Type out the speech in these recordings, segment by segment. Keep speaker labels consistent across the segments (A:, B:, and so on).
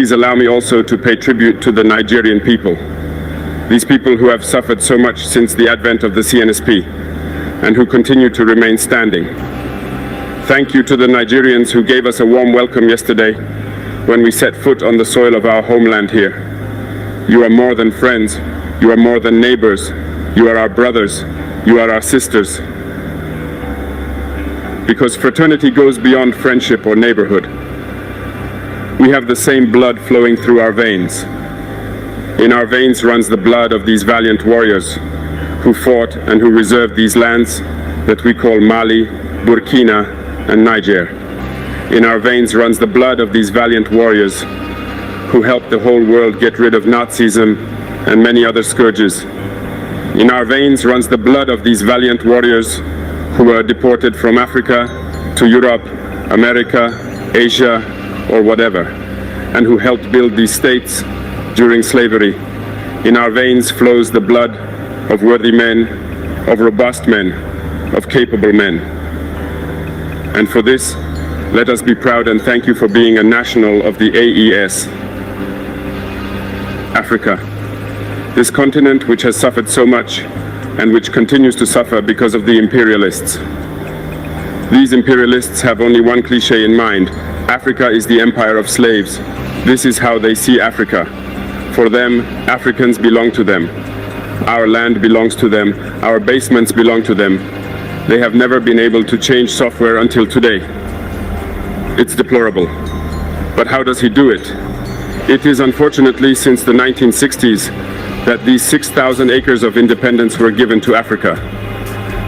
A: please allow me also to pay tribute to the Nigerian people. These people who have suffered so much since the advent of the CNSP and who continue to remain standing. Thank you to the Nigerians who gave us a warm welcome yesterday when we set foot on the soil of our homeland here. You are more than friends, you are more than neighbors, you are our brothers, you are our sisters. Because fraternity goes beyond friendship or neighborhood. We have the same blood flowing through our veins. In our veins runs the blood of these valiant warriors who fought and who reserved these lands that we call Mali, Burkina, and Niger. In our veins runs the blood of these valiant warriors who helped the whole world get rid of Nazism and many other scourges. In our veins runs the blood of these valiant warriors who were deported from Africa to Europe, America, Asia, or whatever, and who helped build these states during slavery. In our veins flows the blood of worthy men, of robust men, of capable men. And for this, let us be proud and thank you for being a national of the AES. Africa, this continent which has suffered so much and which continues to suffer because of the imperialists. These imperialists have only one cliché in mind: Africa is the empire of slaves. This is how they see Africa. For them, Africans belong to them. Our land belongs to them. Our basements belong to them. They have never been able to change software until today. It's deplorable. But how does he do it? It is unfortunately since the 1960s that these 6,000 acres of independence were given to Africa.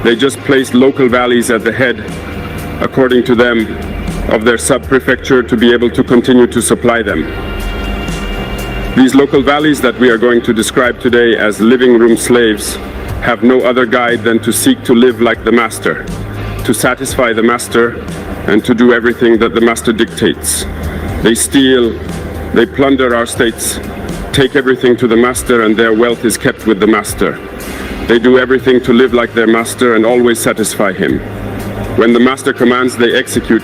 A: They just placed local valleys at the head, according to them, of their sub-prefecture to be able to continue to supply them. These local valleys that we are going to describe today as living room slaves have no other guide than to seek to live like the master, to satisfy the master, and to do everything that the master dictates. They steal, they plunder our states, take everything to the master, and their wealth is kept with the master. They do everything to live like their master and always satisfy him. When the master commands, they execute.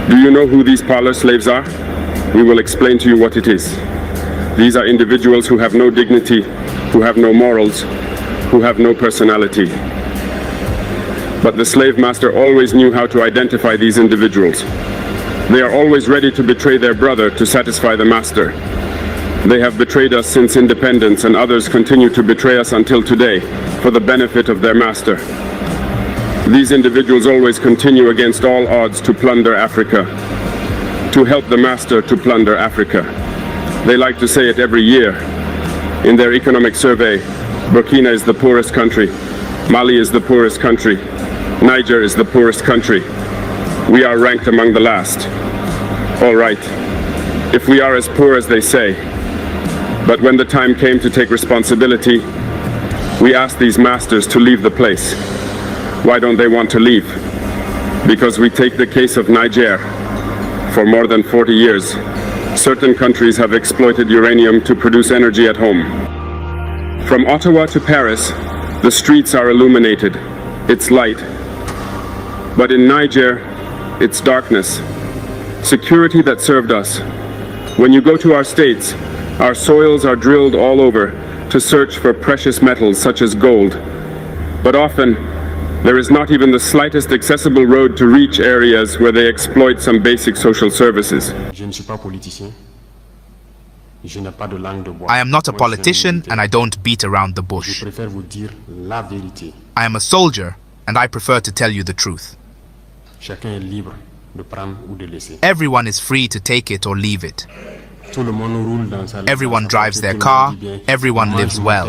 A: Do you know who these parlor slaves are? We will explain to you what it is. These are individuals who have no dignity, who have no morals, who have no personality. But the slave master always knew how to identify these individuals. They are always ready to betray their brother to satisfy the master. They have betrayed us since independence, and others continue to betray us until today for the benefit of their master. These individuals always continue against all odds to plunder Africa, to help the master to plunder Africa. They like to say it every year. In their economic survey, Burkina is the poorest country, Mali is the poorest country, Niger is the poorest country. We are ranked among the last. All right, if we are as poor as they say, but when the time came to take responsibility, we asked these masters to leave the place. Why don't they want to leave? Because we take the case of Niger. For more than 40 years, certain countries have exploited uranium to produce energy at home. From Ottawa to Paris, the streets are illuminated. It's light. But in Niger, it's darkness. Security that served us. When you go to our states, our soils are drilled all over to search for precious metals such as gold. But often, there is not even the slightest accessible road to reach areas where they exploit some basic social services.
B: I am not a politician and I don't beat around the bush. I am a soldier and I prefer to tell you the truth. Everyone is free to take it or leave it. Everyone drives their car, everyone lives well.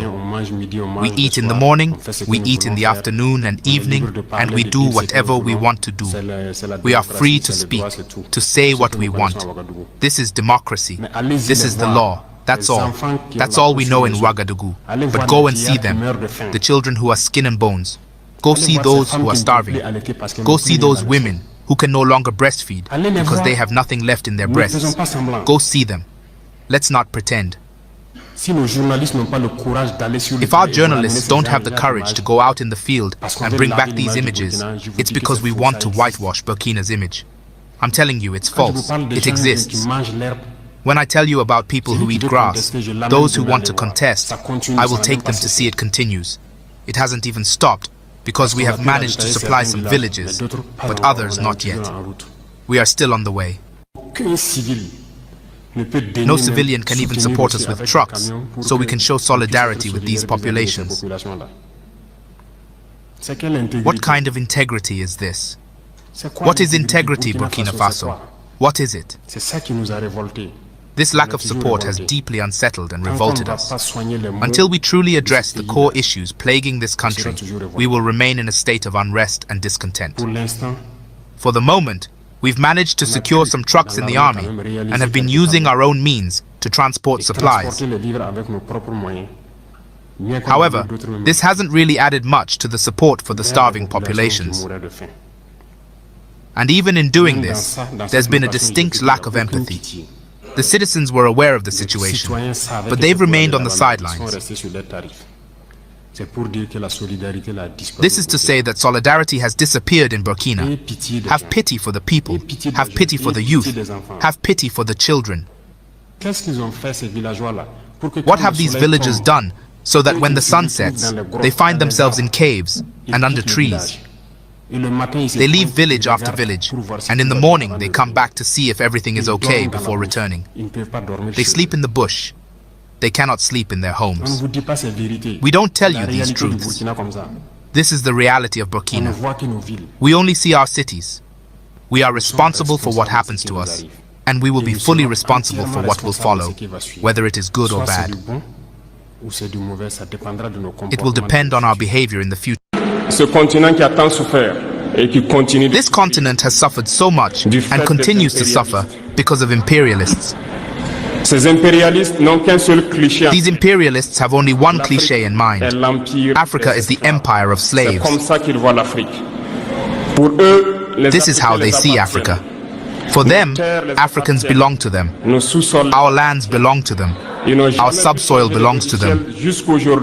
B: We eat in the morning, we eat in the afternoon and evening, and we do whatever we want to do. We are free to speak, to say what we want. This is democracy. This is the law. That's all. That's all we know in Ouagadougou. But go and see them, the children who are skin and bones. Go see those who are starving. Go see those women who can no longer breastfeed because they have nothing left in their breasts. Go see them. Let's not pretend. If our journalists don't have the courage to go out in the field and bring back these images, it's because we want to whitewash Burkina's image. I'm telling you, it's false. It exists. When I tell you about people who eat grass, those who want to contest, I will take them to see it continues. It hasn't even stopped, because we have managed to supply some villages, but others not yet. We are still on the way. No civilian can even support us with trucks, so we can show solidarity with these populations. What kind of integrity is this? What is integrity, Burkina Faso? What is it? This lack of support has deeply unsettled and revolted us. Until we truly address the core issues plaguing this country, we will remain in a state of unrest and discontent. For the moment, we've managed to secure some trucks in the army and have been using our own means to transport supplies. However, this hasn't really added much to the support for the starving populations. And even in doing this, there's been a distinct lack of empathy. The citizens were aware of the situation, but they've remained on the sidelines. This is to say that solidarity has disappeared in Burkina. Have pity for the people, have pity for the youth, have pity for the children. What have these villagers done so that when the sun sets, they find themselves in caves and under trees? They leave village after village, and in the morning they come back to see if everything is okay before returning. They sleep in the bush. They cannot sleep in their homes. We don't tell you these truths. This is the reality of Burkina. We only see our cities. We are responsible for what happens to us, and we will be fully responsible for what will follow, whether it is good or bad. It will depend on our behavior in the future. This continent has suffered so much and continues to suffer because of imperialists. These imperialists have only one cliché in mind. Africa is the empire of slaves. This is how they see Africa. For them, Africans belong to them. Our lands belong to them. Our subsoil belongs to them.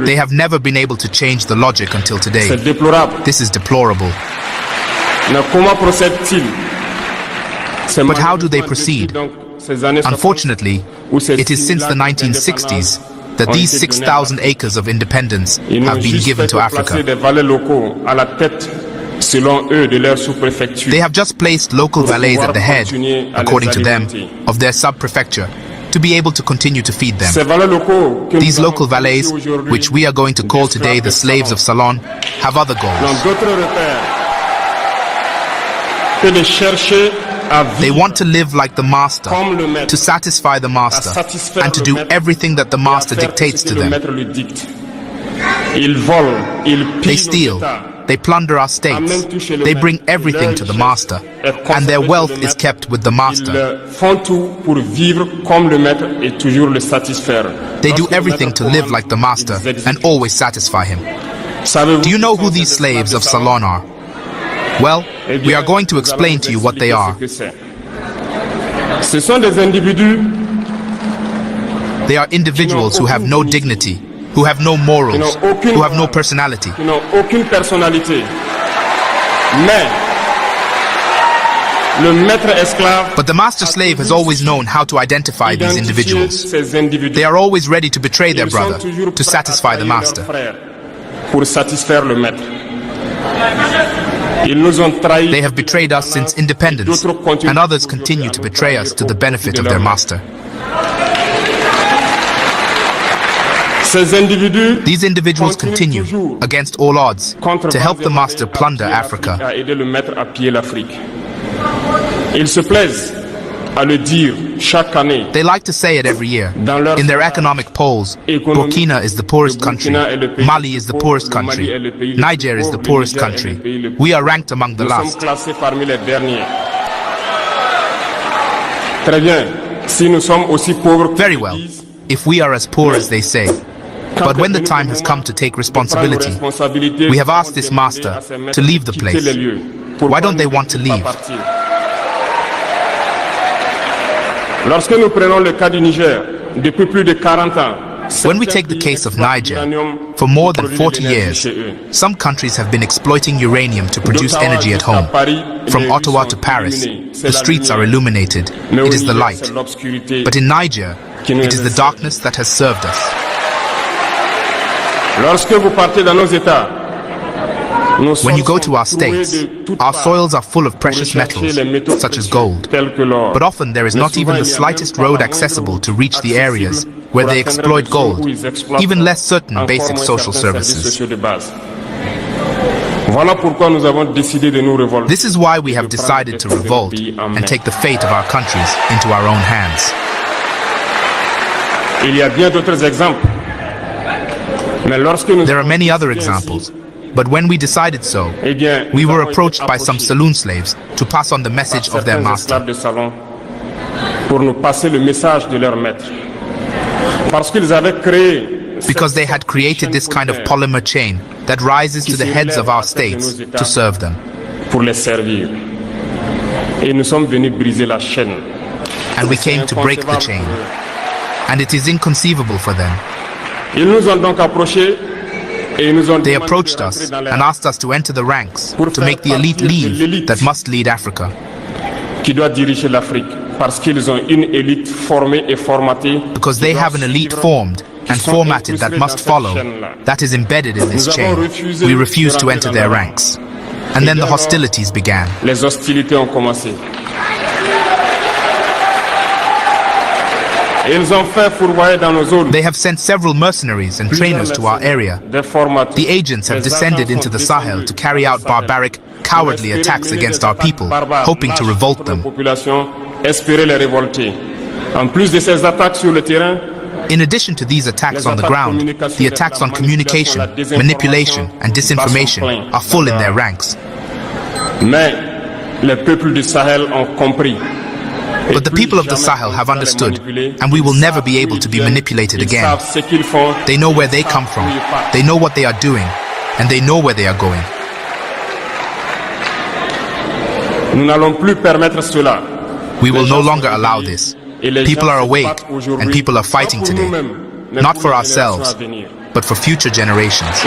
B: They have never been able to change the logic until today. This is deplorable. But how do they proceed? Unfortunately, it is since the 1960s that these 6,000 acres of independence have been given to Africa. They have just placed local valets at the head, according to them, of their sub-prefecture, to be able to continue to feed them. These local valets, which we are going to call today the slaves of Salon, have other goals. They want to live like the master, to satisfy the master, and to do everything that the master dictates to them. They steal, they plunder our states, they bring everything to the master, and their wealth is kept with the master. They do everything to live like the master and always satisfy him. Do you know who these slaves of Salon are? Well, we are going to explain to you what they are. They are individuals who have no dignity, who have no morals, who have no personality. But the master slave has always known how to identify these individuals. They are always ready to betray their brother, to satisfy the master. They have betrayed us since independence, and others continue to betray us to the benefit of their master. These individuals continue, against all odds, to help the master plunder Africa. They like to say it every year. In their economic polls, Burkina is the poorest country, Mali is the poorest country, Niger is the poorest country. We are ranked among the last. Very well, if we are as poor as they say. But when the time has come to take responsibility, we have asked this master to leave the place. Why don't they want to leave?
C: Lorsque nous prenons le cas du Niger, depuis plus de 40 ans,
B: When we take the case of Niger, for more than 40 years, some countries have been exploiting uranium to produce energy at home. From Ottawa to Paris, the streets are illuminated. It is the light. But in Niger, it is the darkness that has served us. When you go to our states, our soils are full of precious metals, such as gold. But often there is not even the slightest road accessible to reach the areas where they exploit gold, even less certain basic social services. This is why we have decided to revolt and take the fate of our countries into our own hands. There are many other examples. But when we decided so, we were approached by some saloon slaves to pass on the message of their master. Because they had created this kind of polymer chain that rises to the heads of our states to serve them. And we came to break the chain. And it is inconceivable for them. They approached us and asked us to enter the ranks, to make the elite leave that must lead Africa. Because they have an elite formed and formatted that must follow, that is embedded in this chain. We refused to enter their ranks. And then the hostilities began. They have sent several mercenaries and trainers to our area. The agents have descended into the Sahel to carry out barbaric, cowardly attacks against our people, hoping to revolt them. In addition to these attacks on the ground, the attacks on communication, manipulation, and disinformation are full in their ranks. But the people of the Sahel have understood, and we will never be able to be manipulated again. They know where they come from, they know what they are doing, and they know where they are going. We will no longer allow this. People are awake, and people are fighting today, not for ourselves, but for future generations.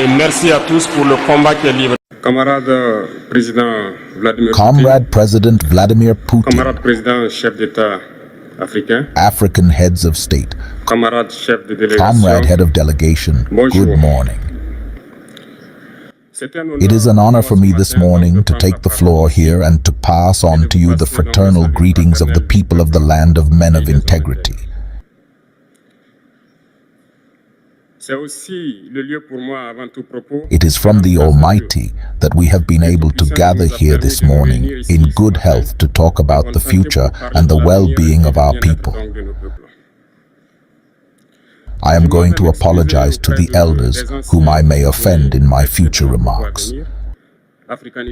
C: Comrade President Vladimir Putin,
A: Camarade Président Chef d'État africain,
C: African heads of state,
A: Camarade Chef de
C: Comrade
A: délégation,
C: Head of Delegation,
A: Bonjour.
C: good morning. It is an honor for me this morning to take the floor here and to pass on to you the fraternal greetings of the people of the land of men of integrity. It is from the Almighty that we have been able to gather here this morning in good health to talk about the future and the well-being of our people. I am going to apologize to the elders whom I may offend in my future remarks.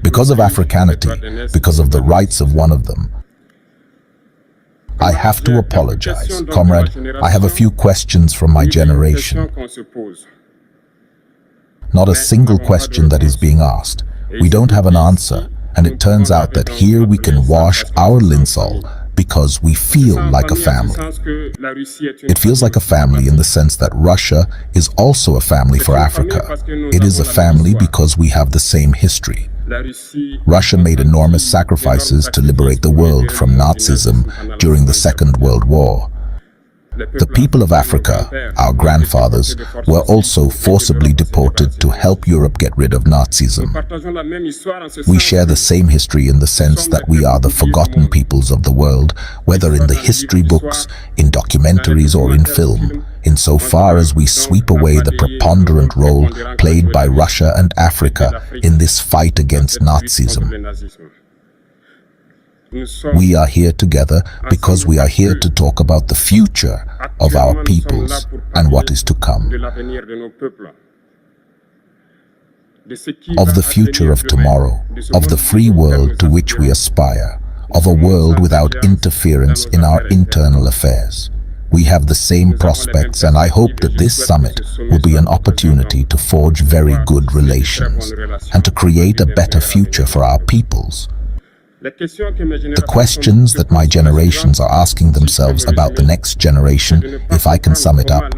C: Because of Africanity, because of the rights of one of them, I have to apologize. Comrade, I have a few questions from my generation. Not a single question that is being asked. We don't have an answer, and it turns out that here we can wash our linseed because we feel like a family. It feels like a family in the sense that Russia is also a family for Africa. It is a family because we have the same history. Russia made enormous sacrifices to liberate the world from Nazism during the Second World War. The people of Africa, our grandfathers, were also forcibly deported to help Europe get rid of Nazism. We share the same history in the sense that we are the forgotten peoples of the world, whether in the history books, in documentaries, or in film, insofar as we sweep away the preponderant role played by Russia and Africa in this fight against Nazism. We are here together because we are here to talk about the future of our peoples and what is to come. Of the future of tomorrow, of the free world to which we aspire, of a world without interference in our internal affairs. We have the same prospects, and I hope that this summit will be an opportunity to forge very good relations and to create a better future for our peoples. The questions that my generations are asking themselves about the next generation, if I can sum it up,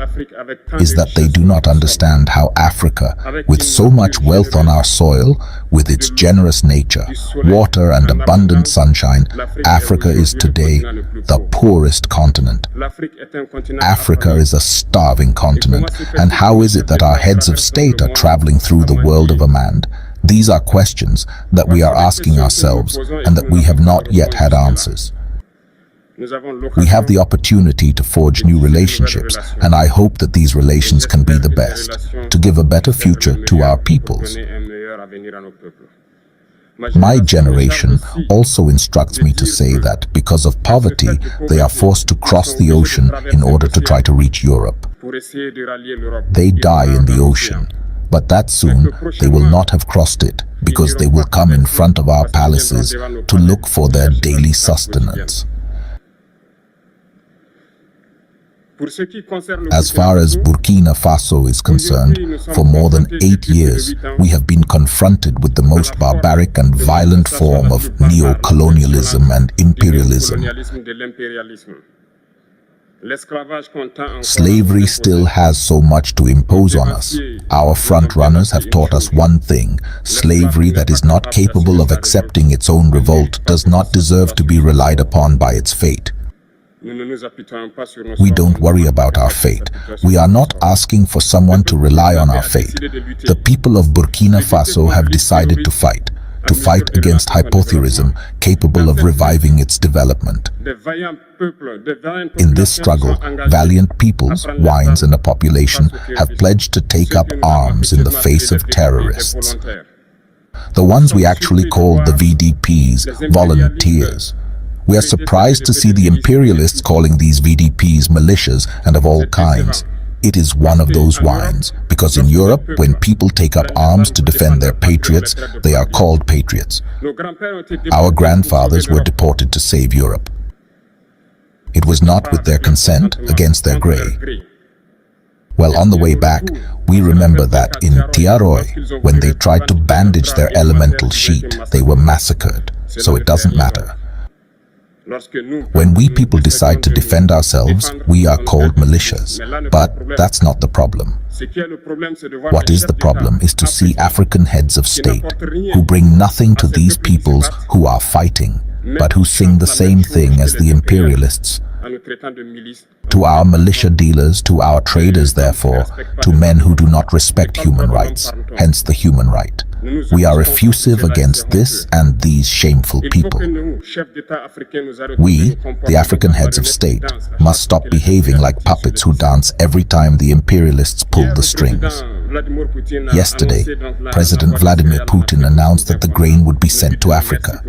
C: is that they do not understand how Africa, with so much wealth on our soil, with its generous nature, water and abundant sunshine, Africa is today the poorest continent. Africa is a starving continent, and how is it that our heads of state are traveling through the world of a man? These are questions that we are asking ourselves and that we have not yet had answers. We have the opportunity to forge new relationships, and I hope that these relations can be the best, to give a better future to our peoples. My generation also instructs me to say that because of poverty, they are forced to cross the ocean in order to try to reach Europe. They die in the ocean. But that soon they will not have crossed it, because they will come in front of our palaces to look for their daily sustenance. As far as Burkina Faso is concerned, for more than 8 years, we have been confronted with the most barbaric and violent form of neo-colonialism and imperialism. Slavery still has so much to impose on us. Our front runners have taught us one thing: slavery that is not capable of accepting its own revolt does not deserve to be relied upon by its fate. We don't worry about our fate. We are not asking for someone to rely on our fate. The people of Burkina Faso have decided to fight against hypothyrism capable of reviving its development. In this struggle, valiant peoples, wines and a population have pledged to take up arms in the face of terrorists. The ones we actually called the VDPs, volunteers. We are surprised to see the imperialists calling these VDPs militias and of all kinds. It is one of those wines, because in Europe, when people take up arms to defend their patriots, they are called patriots. Our grandfathers were deported to save Europe. It was not with their consent, against their grey. Well, on the way back, we remember that in Traore, when they tried to bandage their elemental sheet, they were massacred, so it doesn't matter. When we people decide to defend ourselves, we are called militias. But that's not the problem. What is the problem is to see African heads of state who bring nothing to these peoples who are fighting, but who sing the same thing as the imperialists. To our militia dealers, to our traders, therefore, to men who do not respect human rights, hence the human right. We are effusive against this and these shameful people. We, the African heads of state, must stop behaving like puppets who dance every time the imperialists pull the strings. Yesterday, President Vladimir Putin announced that the grain would be sent to Africa.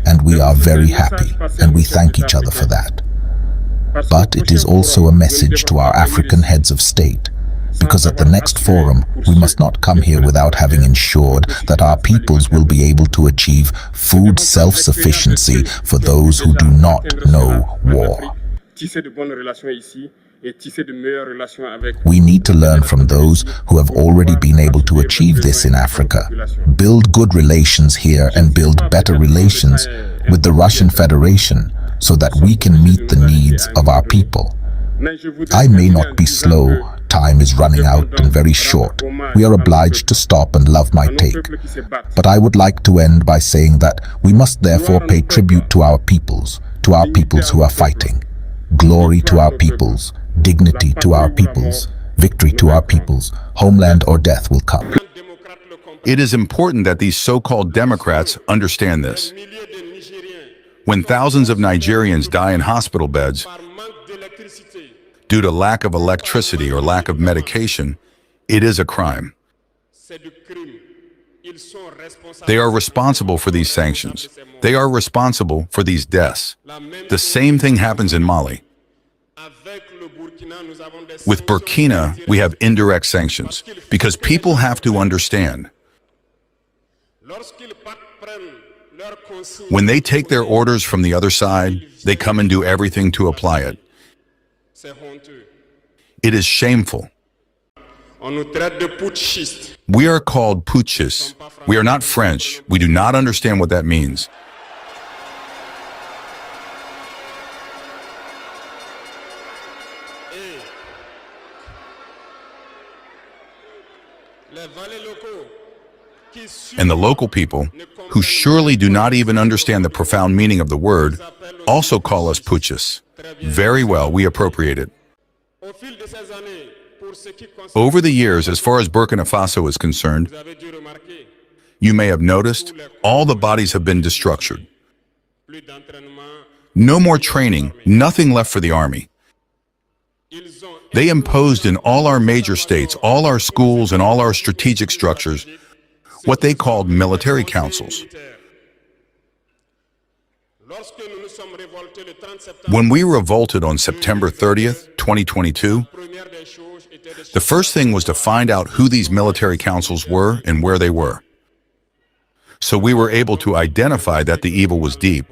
C: And we are very happy, and we thank each other for that. But it is also a message to our African heads of state, because at the next forum, we must not come here without having ensured that our peoples will be able to achieve food self-sufficiency for those who do not know war. We need to learn from those who have already been able to achieve this in Africa. Build good relations here and build better relations with the Russian Federation so that we can meet the needs of our people. I may not be slow. Time is running out and very short. We are obliged to stop and love my take. But I would like to end by saying that we must therefore pay tribute to our peoples who are fighting. Glory to our peoples, dignity to our peoples, victory to our peoples, homeland or death will come.
D: It is important that these so-called Democrats understand this. When thousands of Nigerians die in hospital beds due to lack of electricity or lack of medication, it is a crime. They are responsible for these sanctions. They are responsible for these deaths. The same thing happens in Mali. With Burkina, we have indirect sanctions, because people have to understand. When they take their orders from the other side, they come and do everything to apply it. It is shameful. We are called putschists. We are not French. We do not understand what that means. And the local people, who surely do not even understand the profound meaning of the word, also call us putschis. Very well, we appropriate it. Over the years, as far as Burkina Faso is concerned, you may have noticed, all the bodies have been destructured. No more training, nothing left for the army. They imposed in all our major states, all our schools and all our strategic structures, what they called military councils. When we revolted on September 30th, 2022, the first thing was to find out who these military councils were and where they were. So we were able to identify that the evil was deep.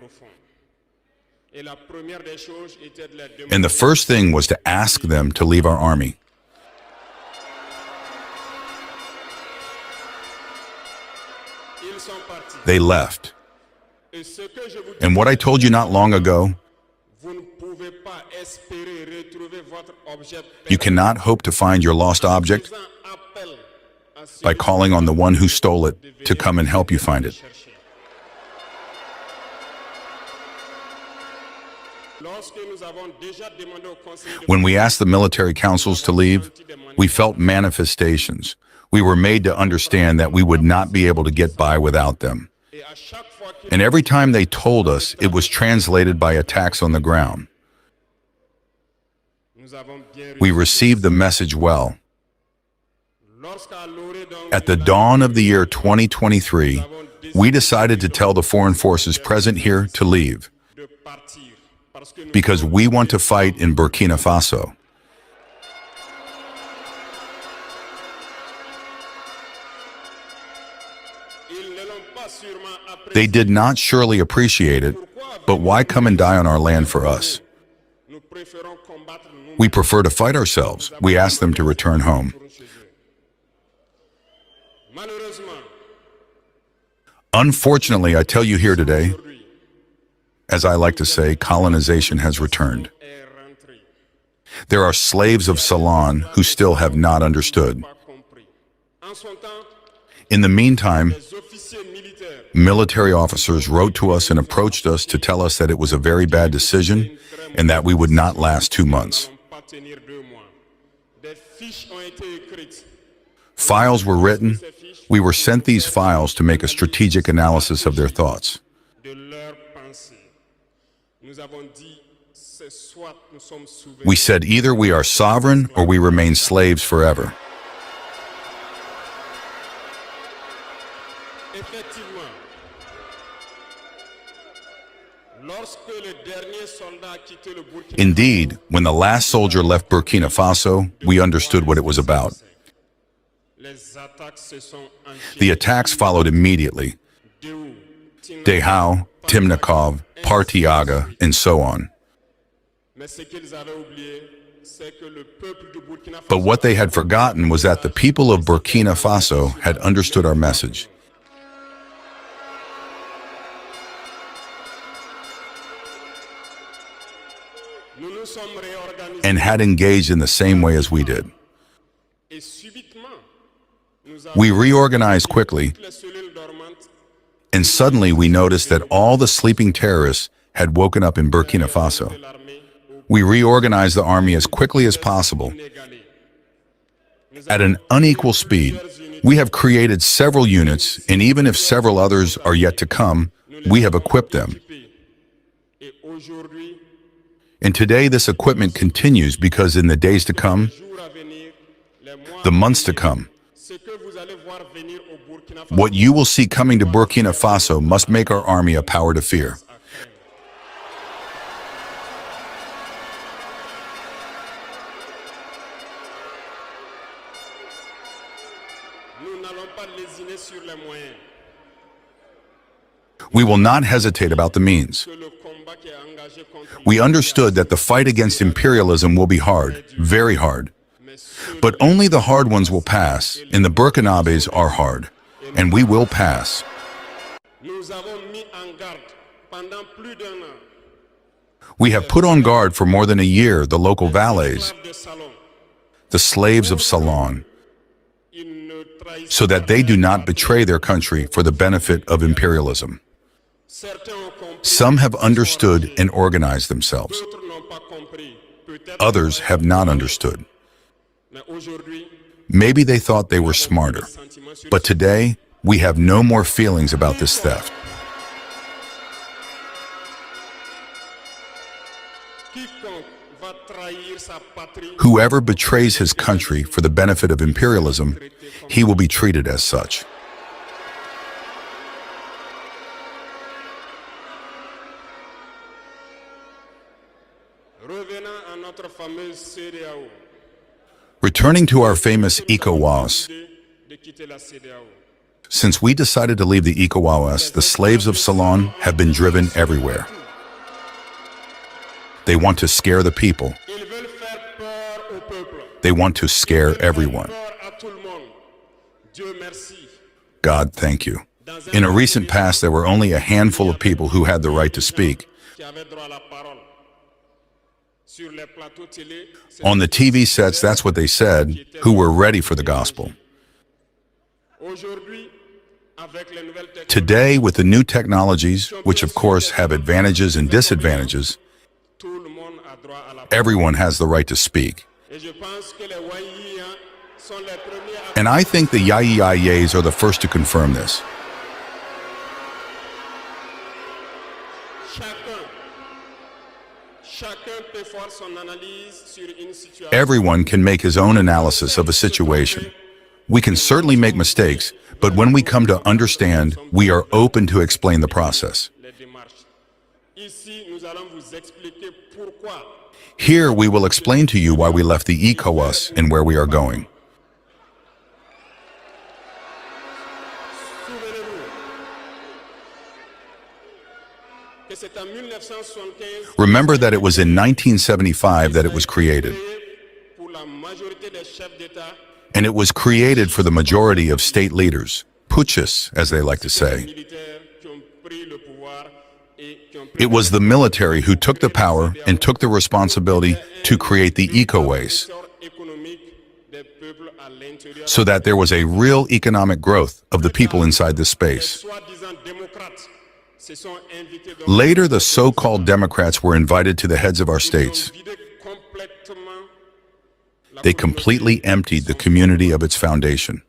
D: And the first thing was to ask them to leave our army. They left. And what I told you not long ago, you cannot hope to find your lost object by calling on the one who stole it to come and help you find it. When we asked the military councils to leave, we felt manifestations. We were made to understand that we would not be able to get by without them. And every time they told us, it was translated by attacks on the ground. We received the message well. At the dawn of the year 2023, we decided to tell the foreign forces present here to leave, because we want to fight in Burkina Faso. They did not surely appreciate it, but why come and die on our land for us? We prefer to fight ourselves. We ask them to return home. Unfortunately, I tell you here today, as I like to say, colonization has returned. There are slaves of Ceylon who still have not understood. In the meantime, military officers wrote to us and approached us to tell us that it was a very bad decision and that we would not last 2 months. Files were written. We were sent these files to make a strategic analysis of their thoughts. We said either we are sovereign or we remain slaves forever. Indeed, when the last soldier left Burkina Faso, we understood what it was about. The attacks followed immediately. Dehao, Timnikov, Partiaga, and so on. But what they had forgotten was that the people of Burkina Faso had understood our message. And had engaged in the same way as we did. We reorganized quickly, and suddenly we noticed that all the sleeping terrorists had woken up in Burkina Faso. We reorganized the army as quickly as possible. At an unequal speed, we have created several units, and even if several others are yet to come, we have equipped them. And today this equipment continues because in the days to come, the months to come, what you will see coming to Burkina Faso must make our army a power to fear. We will not hesitate about the means. We understood that the fight against imperialism will be hard, very hard. But only the hard ones will pass, and the Burkinabés are hard, and we will pass. We have put on guard for more than a year the local valets, the slaves of Salon, so that they do not betray their country for the benefit of imperialism. Some have understood and organized themselves. Others have not understood. Maybe they thought they were smarter, but today we have no more feelings about this theft. Whoever betrays his country for the benefit of imperialism, he will be treated as such. Returning to our famous ECOWAS, since we decided to leave the ECOWAS, the slaves of Salon have been driven everywhere. They want to scare the people. They want to scare everyone. God, thank you. In a recent past, there were only a handful of people who had the right to speak. On the TV sets, that's what they said, who were ready for the gospel. Today, with the new technologies, which of course have advantages and disadvantages, everyone has the right to speak. And I think the Yayis are the first to confirm this. Everyone can make his own analysis of a situation. We can certainly make mistakes, but when we come to understand, we are open to explain the process. Here we will explain to you why we left the ECOWAS and where we are going. Remember that it was in 1975 that it was created. And it was created for the majority of state leaders, putschists, as they like to say. It was the military who took the power and took the responsibility to create the ECOWAS, so that there was a real economic growth of the people inside this space. Later, the so-called Democrats were invited to the heads of our states. They completely emptied the community of its foundation.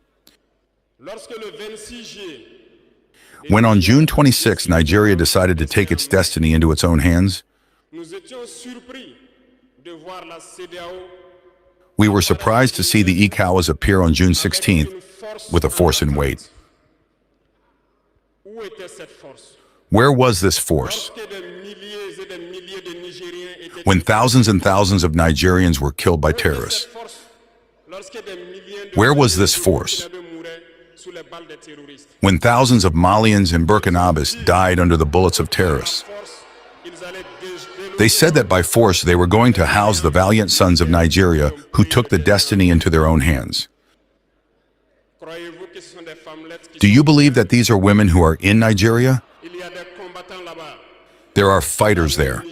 D: When on June 26, Nigeria decided to take its destiny into its own hands, we were surprised to see the ECOWAS appear on June 16th with a force in weight. Where was this force? When thousands and thousands of Nigerians were killed by terrorists. Where was this force? When thousands of Malians and Burkinabés died under the bullets of terrorists. They said that by force they were going to house the valiant sons of Nigeria who took the destiny into their own hands. Do you believe that these are women who are in Nigeria? There are fighters there.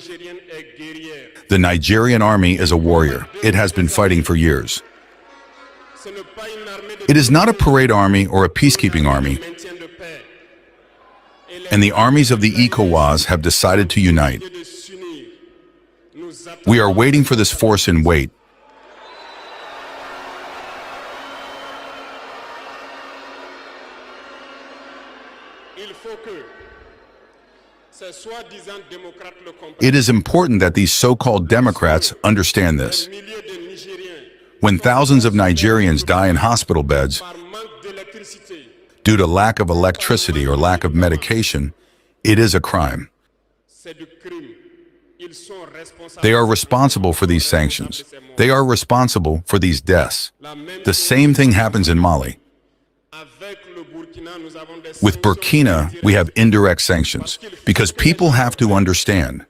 D: The Nigerian army is a warrior. It has been fighting for years. It is not a parade army or a peacekeeping army. And the armies of the ECOWAS have decided to unite. We are waiting for this force in weight. It is important that these so-called Democrats understand this. When thousands of Nigerians die in hospital beds due to lack of electricity or lack of medication, it is a crime. They are responsible for these sanctions. They are responsible for these deaths. The same thing happens in Mali. With Burkina, we have indirect sanctions, because people have to understand.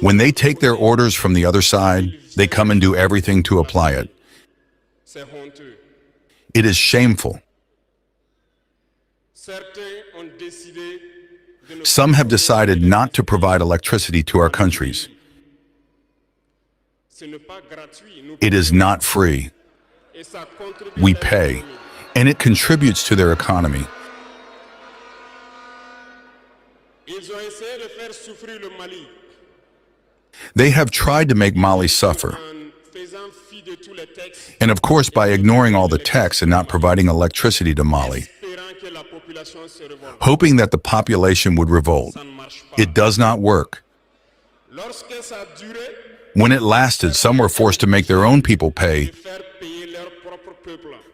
D: When they take their orders from the other side, they come and do everything to apply it. It is shameful. Some have decided not to provide electricity to our countries. It is not free. We pay, and it contributes to their economy. They have tried to make Mali suffer. And of course, by ignoring all the texts and not providing electricity to Mali, hoping that the population would revolt. It does not work. When it lasted, some were forced to make their own people pay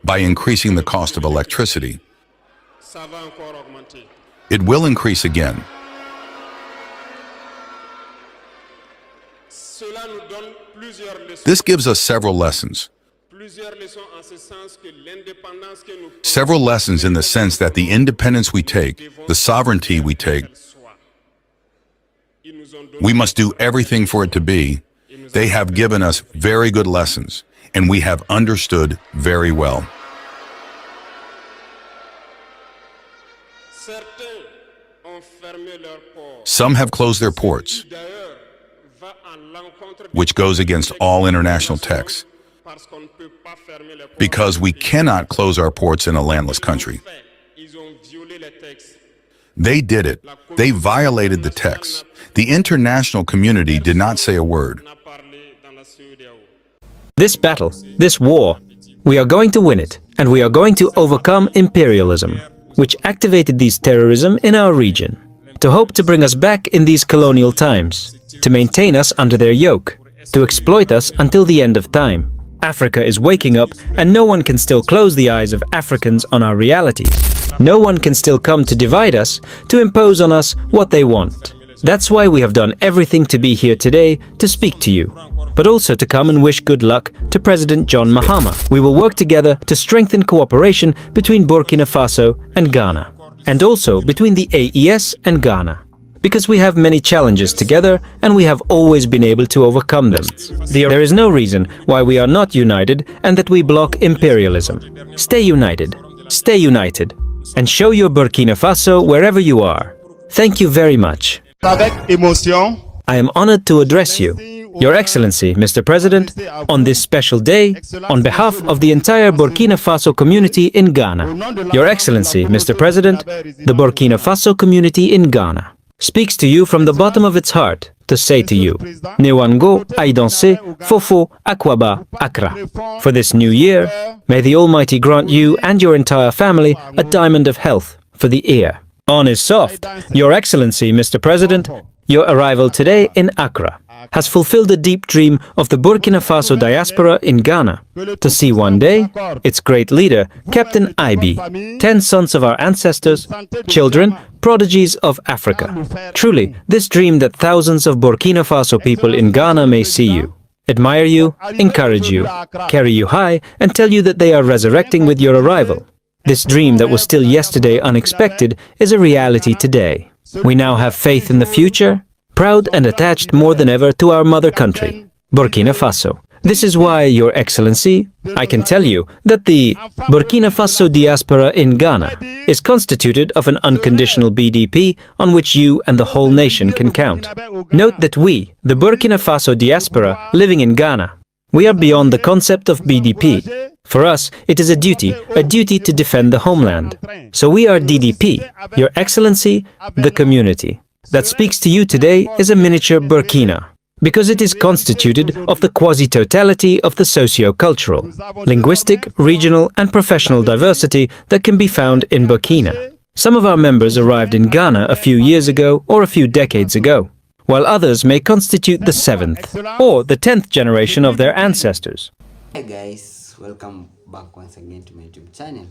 D: by increasing the cost of electricity. It will increase again. This gives us several lessons. Several lessons in the sense that the independence we take, the sovereignty we take, we must do everything for it to be. They have given us very good lessons, and we have understood very well. Some have closed their ports, which goes against all international texts, because we cannot close our ports in a landless country. They did it. They violated the text. The international community did not say a word.
E: This battle, this war, we are going to win it, and we are going to overcome imperialism, which activated these terrorism in our region, to hope to bring us back in these colonial times, to maintain us under their yoke, to exploit us until the end of time. Africa is waking up, and no one can still close the eyes of Africans on our realities. No one can still come to divide us, to impose on us what they want. That's why we have done everything to be here today to speak to you, but also to come and wish good luck to President John Mahama. We will work together to strengthen cooperation between Burkina Faso and Ghana, and also between the AES and Ghana, because we have many challenges together and we have always been able to overcome them. There is no reason why we are not united and that we block imperialism. Stay united, and show your Burkina Faso wherever you are. Thank you very much. I am honored to address you, Your Excellency, Mr. President, on this special day, on behalf of the entire Burkina Faso community in Ghana. Your Excellency, Mr. President, the Burkina Faso community in Ghana speaks to you from the bottom of its heart to say to you, Newango Aidanse Fofo Akwaba Accra. For this new year, may the Almighty grant you and your entire family a diamond of health for the ear. On is soft. Your Excellency, Mr. President, your arrival today in Accra has fulfilled the deep dream of the Burkina Faso diaspora in Ghana to see one day its great leader, Captain Ibi, 10 sons of our ancestors, children, prodigies of Africa. Truly, this dream that thousands of Burkina Faso people in Ghana may see you, admire you, encourage you, carry you high, and tell you that they are resurrecting with your arrival. This dream that was still yesterday unexpected is a reality today. We now have faith in the future, proud and attached more than ever to our mother country, Burkina Faso. This is why, Your Excellency, I can tell you that the Burkina Faso diaspora in Ghana is constituted of an unconditional BDP on which you and the whole nation can count. Note that we, the Burkina Faso diaspora living in Ghana, we are beyond the concept of BDP. For us, it is a duty to defend the homeland. So we are DDP, Your Excellency, the community that speaks to you today is a miniature Burkina, because it is constituted of the quasi-totality of the socio-cultural, linguistic, regional and professional diversity that can be found in Burkina. Some of our members arrived in Ghana a few years ago or a few decades ago, while others may constitute the 7th or the 10th generation of their ancestors.
F: Hi guys, welcome back once again to my YouTube channel.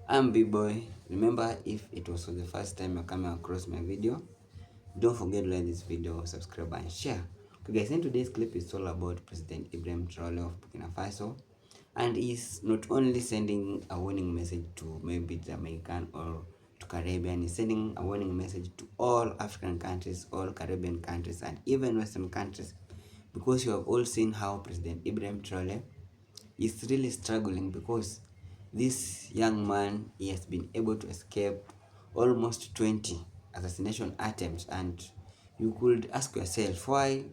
F: I'm B-Boy. Remember, if it was for the first time you're coming across my video, don't forget to like this video, subscribe and share. Okay guys, in today's clip is all about President Ibrahim Traore of Burkina Faso, and he's not only sending a warning message to maybe Jamaican or to Caribbean, he's sending a warning message to all African countries, all Caribbean countries and even Western countries, because you have all seen how President Ibrahim Traore is really struggling, because this young man, he has been able to escape almost 20 assassination attempts, and you could ask yourself, why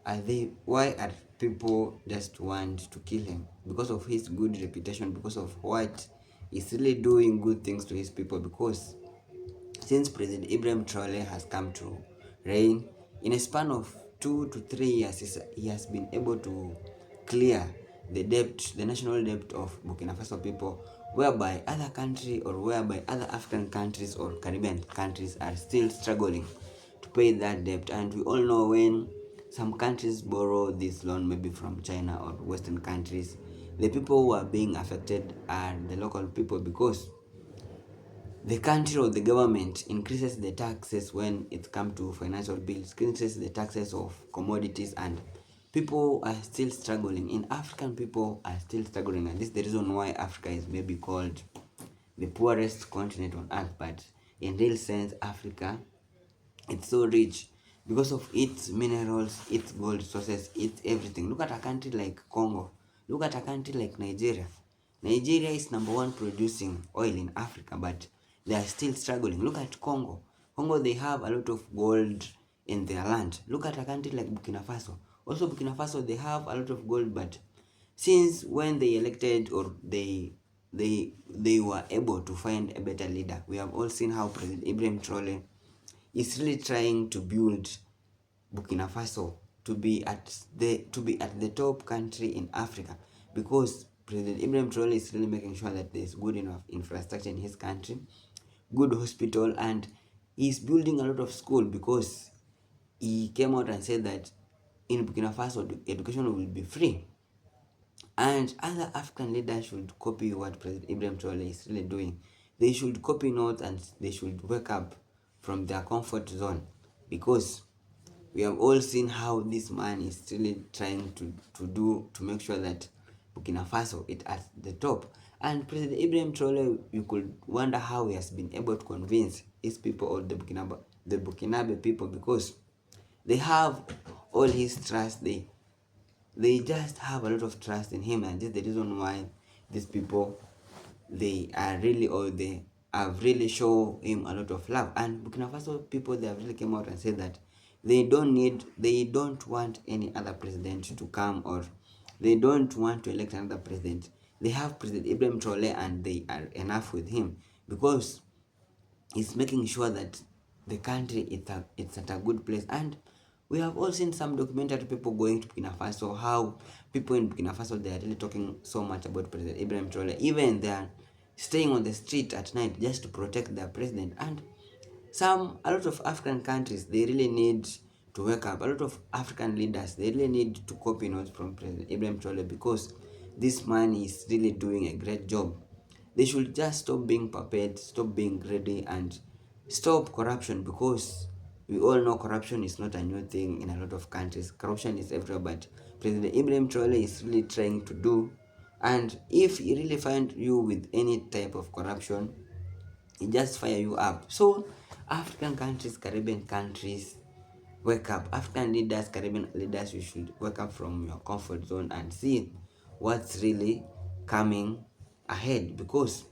F: are people just want to kill him? Because of his good reputation, because of what he's really doing good things to his people. Because since President Ibrahim Traore has come to reign, in a span of 2 to 3 years, he has been able to clear the debt, the national debt of Burkina Faso people, whereby other countries or whereby other African countries or Caribbean countries are still struggling to pay that debt. And we all know when some countries borrow this loan, maybe from China or Western countries, the people who are being affected are the local people, because the country or the government increases the taxes when it comes to financial bills, increases the taxes of commodities, and people are still struggling. In African, people are still struggling, and this is the reason why Africa is maybe called the poorest continent on earth. But in real sense, Africa, it's so rich because of its minerals, its gold sources, its everything. Look at a country like Congo. Look at a country like Nigeria. Nigeria is #1 producing oil in Africa, but they are still struggling. Look at Congo. Congo, they have a lot of gold in their land. Look at a country like Burkina Faso. Also, Burkina Faso, they have a lot of gold, but since when they elected, or they were able to find a better leader, we have all seen how President Ibrahim Traore is really trying to build Burkina Faso to be at the top country in Africa, because President Ibrahim Traore is really making sure that there's good enough infrastructure in his country, good hospital, and he's building a lot of school, because he came out and said that in Burkina Faso education will be free. And other African leaders should copy what President Ibrahim Traore is really doing. They should copy notes, and they should wake up from their comfort zone, because we have all seen how this man is really trying to make sure that Burkina Faso is at the top. And President Ibrahim Traore, you could wonder how he has been able to convince his people, or the Burkinabe people, because they have all his trust. They just have a lot of trust in him, and this is the reason why these people, they are really, or they have really shown him a lot of love. And Burkina Faso people, they have really came out and said that they don't want any other president to come, or they don't want to elect another president. They have President Ibrahim Traore, and they are enough with him, because he's making sure that the country it's at a good place. And we have all seen some documentary people going to Burkina Faso, how people in Burkina Faso, they are really talking so much about President Ibrahim Traore. Even they are staying on the street at night just to protect their president. And a lot of African countries, they really need to wake up. A lot of African leaders, they really need to copy notes from President Ibrahim Traore, because this man is really doing a great job. They should just stop being puppets, stop being greedy, and stop corruption, because we all know corruption is not a new thing in a lot of countries. Corruption is everywhere, but President Ibrahim Traore is really trying to do. And if he really find you with any type of corruption, he just fire you up. So African countries, Caribbean countries, wake up. African leaders, Caribbean leaders, you should wake up from your comfort zone and see what's really coming ahead, because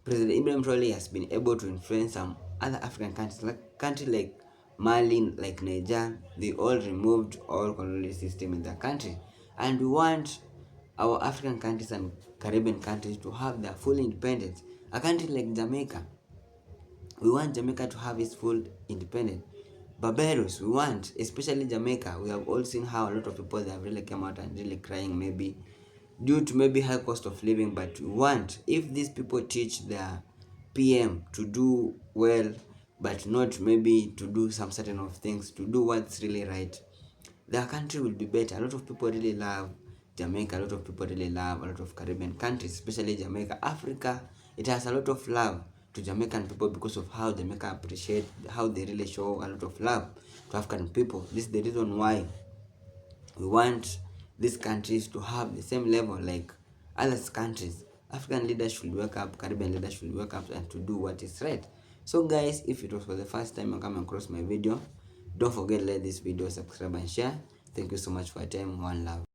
F: President Ibrahim Traore has been able to influence some other African countries like Mali, like Niger. They all removed all colonial system in their country, and we want our African countries and Caribbean countries to have their full independence. A country like Jamaica, we want Jamaica to have its full independence. Barbados, we want, especially Jamaica. We have all seen how a lot of people, they have really come out and really crying, maybe due to maybe high cost of living. But we want, if these people teach their PM to do well, but not maybe to do some certain of things, to do what's really right, their country will be better. A lot of people really love Jamaica. A lot of people really love a lot of Caribbean countries, especially Jamaica. Africa, it has a lot of love to Jamaican people, because of how Jamaica appreciate, how they really show a lot of love to African people. This is the reason why we want these countries to have the same level like other countries. African leaders should wake up, Caribbean leaders should wake up, and to do what is right. So guys, if it was for the first time you're coming across my video, don't forget to like this video, subscribe and share. Thank you so much for your time. One love.